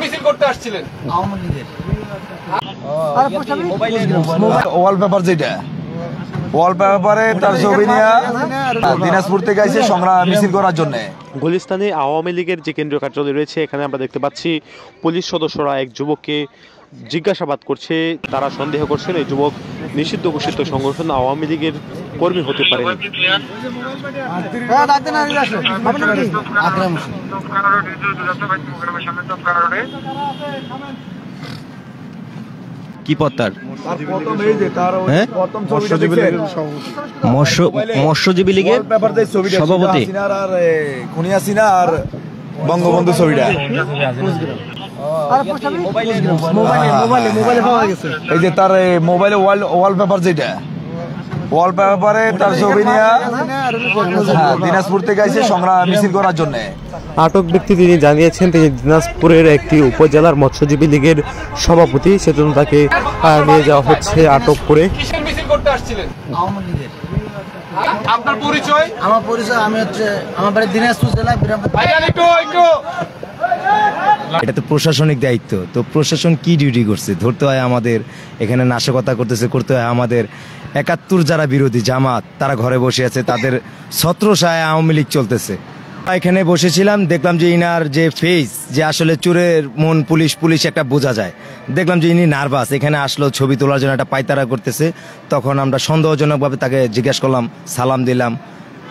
মিছিল করতে আসছিলেন আওয়ামী লীগের ওয়ালপেপার যেটা ওয়ালপেপারে তার ছবি নিয়ে দিনাজপুর থেকে আইছে সংগ্রাম মিছিল করার জন্য। গুলিস্তানে আওয়ামী লীগের যে কেন্দ্রীয় কার্যালয় রয়েছে এখানে আমরা দেখতে পাচ্ছি পুলিশ সদস্যরা এক যুবককে জিজ্ঞাসাবাদ করছে। তারা সন্দেহ করছেন এই যুবক নিষিদ্ধ ঘোষিত সংগঠন আওয়ামী লীগের কর্মী হতে পারেন। কি পত্তার মৎস্যজীবী লীগের সভাপতি খুনিয়া সিনা আর বঙ্গবন্ধু ছবিটা এই যে তার মোবাইলে ওয়ালপেপার যেটা ওয়ালপেপারে তার ছবি নিয়ে দিনাজপুর থেকে আইছে সংগ্রাম মিছিল করার জন্য। আটক ব্যক্তি তিনি জানিয়েছেন তিনি দিনাজপুরের একটি উপজেলার মৎস্যজীবী লীগের সভাপতি, সেজন্য তাকে নিয়ে যাওয়া হচ্ছে আটক করে। কিসের মিছিল করতে আসছিলেন? আওয়ামী লীগের। আপনার পরিচয়? আমার পরিচয় আমি হচ্ছে আমার বাড়ি দিনাজপুর জেলায় বিরামপুর। এটা তো প্রশাসনিক দায়িত্ব, তো প্রশাসন কি ডিউটি করছে? ধরতে হয় আমাদের, এখানে নাশকতা করতে হয় আমাদের। ৭১ যারা বিরোধী জামাত তারা ঘরে বসে আছে, তাদের ছত্রছায়ায় আওয়ামী লীগ চলতেছে। এখানে বসেছিলাম, দেখলাম যে ইনার যে ফেস, যে আসলে চোরের মন পুলিশ একটা বোঝা যায়। দেখলাম যে ইনি নার্ভাস, এখানে আসলো ছবি তোলার জন্য একটা পায়তারা করতেছে। তখন আমরা সন্দেহজনকভাবে তাকে জিজ্ঞাসা করলাম, সালাম দিলাম,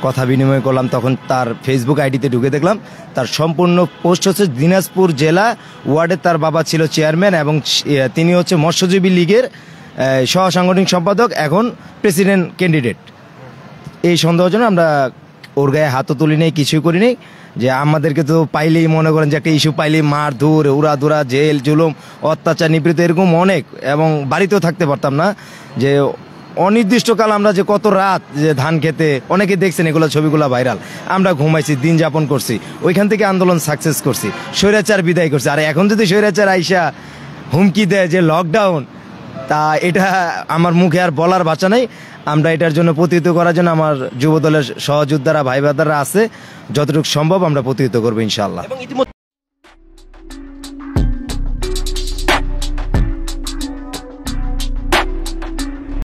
কথা বিনিময় করলাম। তখন তার ফেসবুক আইডিতে ঢুকে দেখলাম তার সম্পূর্ণ পোস্ট হচ্ছে দিনাজপুর জেলা ওয়ার্ডে তার বাবা ছিল চেয়ারম্যান এবং তিনি হচ্ছে মৎস্যজীবী লীগের সহ সাংগঠনিক সম্পাদক, এখন প্রেসিডেন্ট ক্যান্ডিডেট। এই সন্দেহজনক আমরা ওর গায়ে হাতও তুলি নেই, কিছুই করি নেই। যে আমাদেরকে তো পাইলেই মনে করেন যে একটা ইস্যু পাইলেই মার ধুর উড়াধুরা জেল জুলুম অত্যাচার নিপীড়িত এরকম অনেক, এবং বাড়িতেও থাকতে পারতাম না। যে অনির্দিষ্টকাল আমরা যে কত রাত যে ধান খেতে, অনেকে দেখছেন এগুলো ছবিগুলো ভাইরাল, আমরা ঘুমাইছি, দিন যাপন করছি, ওইখান থেকে আন্দোলন সাকসেস করছি, স্বৈরাচার বিদায় করছি। আর এখন যদি স্বৈরাচার আইসা হুমকি দেয় যে লকডাউন, তা এটা আমার মুখে আর বলার ভাষা নেই। আমরা এটার জন্য প্রতিহত করার জন্য আমার যুবদলের সহযোদ্ধারা ভাই ব্রাদাররা আছে, যতটুকু সম্ভব আমরা প্রতিহত করবো ইনশাআল্লাহ।